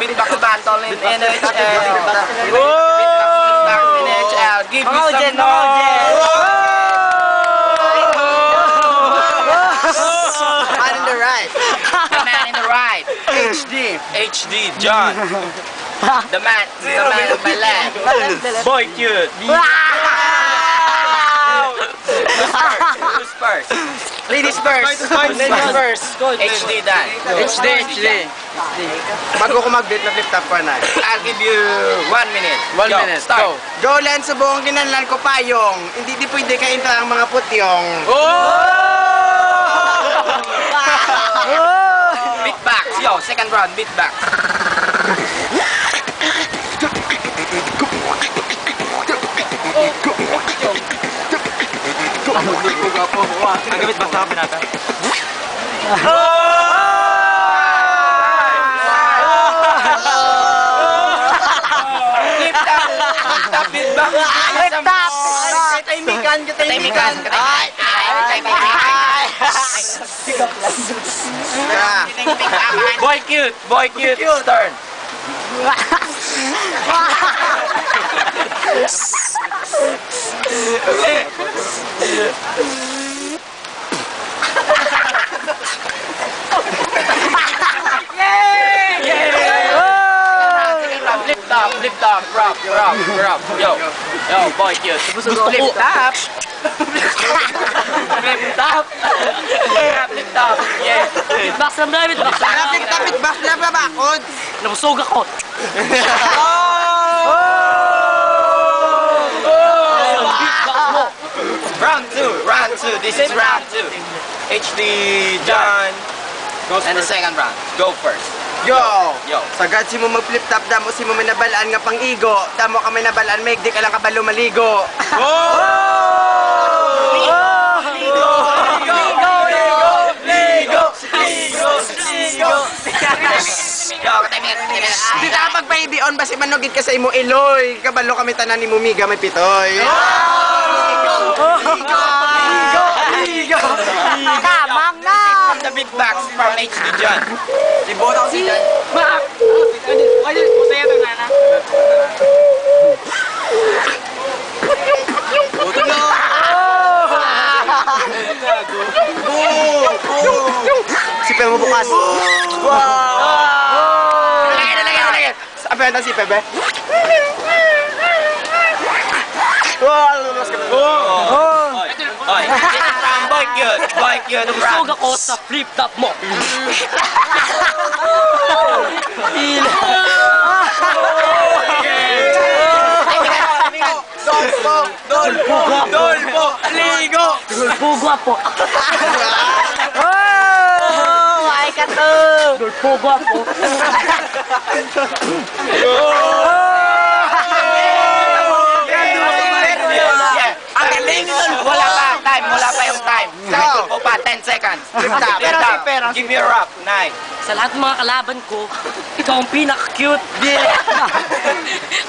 beatbox battle in NHL. Beatbox in NHL. Give me some noise. Man in the right. The man in the right. HD, John. The man on my left. Boy cute. Who's first? Ladies first. Ladies first. HD Dan. HD. Bago ko mag-beat na flip top ko na. I'll give you 1 minute. 1 minute. Start. Go Len, sa buong kinanlan ko payong. Hindi pwede kainta ang mga putyong. Beatbox. Yo, second round. Beatbox. Ang gamit basta kami natin. Stop beatbox. Stop! Katahimikan. Boy cute. Turn. Flip top, rock. Yo, boy cute. Flip top. Flip top. Yeah. Beatbox lang na, beatbox lang. Beatbox na ba bakod? Nabusog ako. Round two. This is round 2. HD John. And the second round. Go first. Yo! Yo. Sagad si mo mag-flip top, damo si mo may nabalaan nga pang-igo. Damo ka may nabalaan, may di ka lang kabalo maligo. Di ka pagpaibion, basi manugid ka sa imo iloy. Kabalo kami tanan ni Mumiga may pitoy. Tamang na! From the beatbox from HD John. Liboto si John. Sipe mo bukas. Lagyan. Apa yang si Pepe? Oy, this is from Boy Cute. Nabusog ako sa flip top mo. Dolpo, ligo. Dolpo guwapo. Ay ka to. Dolpo guwapo. Wala pa yung time. Go pa, 10 seconds. Give me a rock. 9. Sa lahat ng mga kalaban ko, ikaw ang pinaka-cute.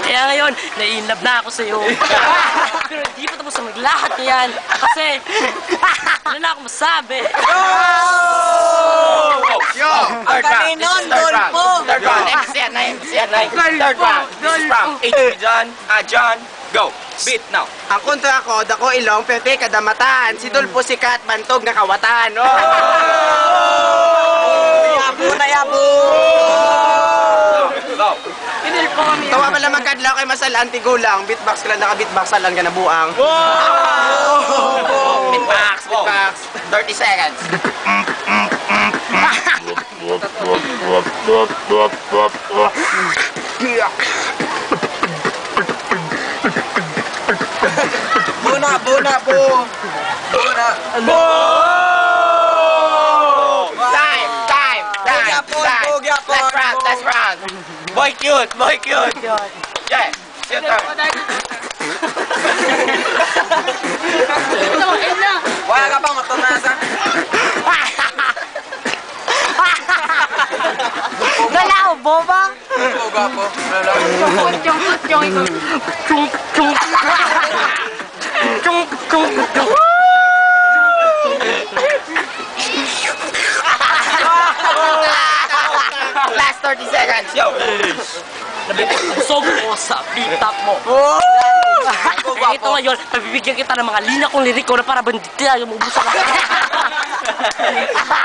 Kaya ngayon, nai-inlove na ako sa'yo. Pero hindi pa tapos ang maglahat niyan. Kasi, wala na ako masabi. Yo! Third round. Third round. MCN 9. Third round. This is from HD John. Go. Beat now. Ang kontra ko, dako ilong, pwede kadamatan. Si Dulpo sikat, bantog na kawatan. Yabo! Go. Tawa pala magkadlaw kay masalaan tigulang. Beatbox ka lang, naka-beatboxalan ka na buang. Beatbox. 30 seconds. Buna po! Time. Last round. Boy cute. Yeah, it's your turn. Wala ka bang matunasan? Wala ako, boba. Boga po. Last 30 seconds. Yo. Busog ko sa pitak mo. Eh, ito ngayon, pabibigyan kita ng mga linya kong liriko na para banditya yung ubusan ka.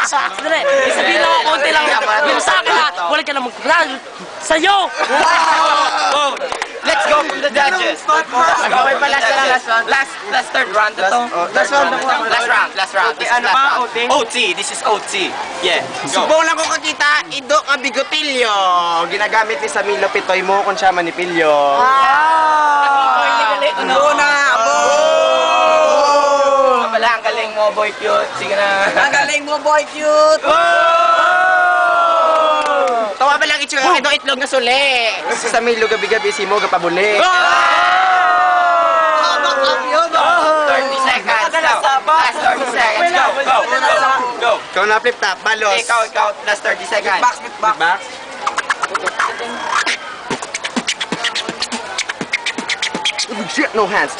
Sandali, sabihin lang ako konti lang. Yung sa akin ha, wala ka na mag-grad. Sa'yo! Let's go from the judges. Okay pa last third round to. Last round. Last round. This is last round. OT. This is OT. Yeah. Go. Subong lang ko kakita, ido nga bigotilyo. Ginagamit ni Samilo Pitoy mo kung siya manipilyo. Una. Wala, ang galing mo, boy cute. Sige na. Ang galing mo, boy cute! Tawa ba lang itsura ito itlog na suli? Si Samilo gabi-gabi si mo gapabuli. 30 seconds. Last 30 seconds. Go. Ikaw na flip top, balos. Ikaw. Last 30 seconds. Back. Shit, no hands.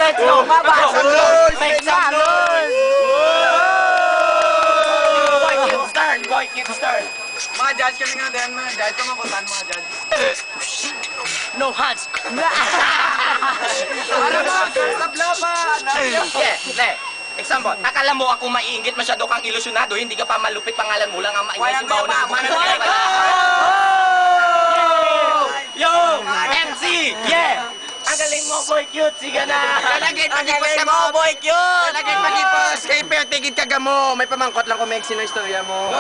Let's go. Make some noise. Boy, keep stern. Mga judge kami nga din, mga judge. Tumakutan mga judge. No hands! Yeah. Example, akala mo ako maiinggit, masyado kang ilusyonado, hindi ka pa malupit, pangalan mo lang ang maingay simbaw na Yo! MC! Yeah! Ang galing mo, boy cute! Sige na! Ang galing mo, boy cute! Talagay pag-ipos! Kaya pero tigid ka mo! May pamangkot lang kung may eksino istorya mo.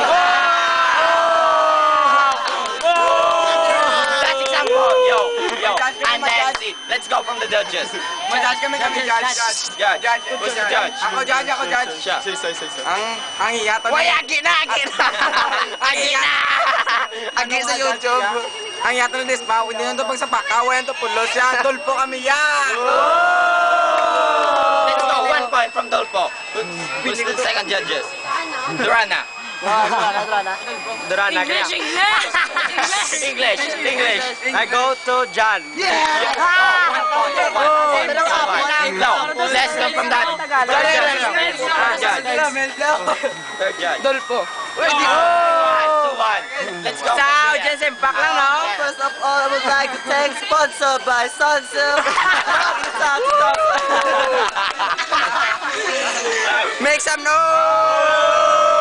That's example! Yo! And MC! Let's go from the judges. Judge kami, judge. Judge! Who's the judge? Ako judge. Siya. Ang hiyaton Why, agi na! Agi sa YouTube. Ang hiyaton ng dispa, hindi nyo ito pagsapa. Kawayan to pulos yan. Tulpo kami yan. Let's go, 1 point from Dolpo. Who's the second judges? Durana. Durana, kaya. English. I go to John. Let's go from that. Third judge. Dolpo. 2-1. Let's go. Ciao, Jensen. Back lang, no? First of all, I would like to thank sponsored by Sunsilk. Make some noise!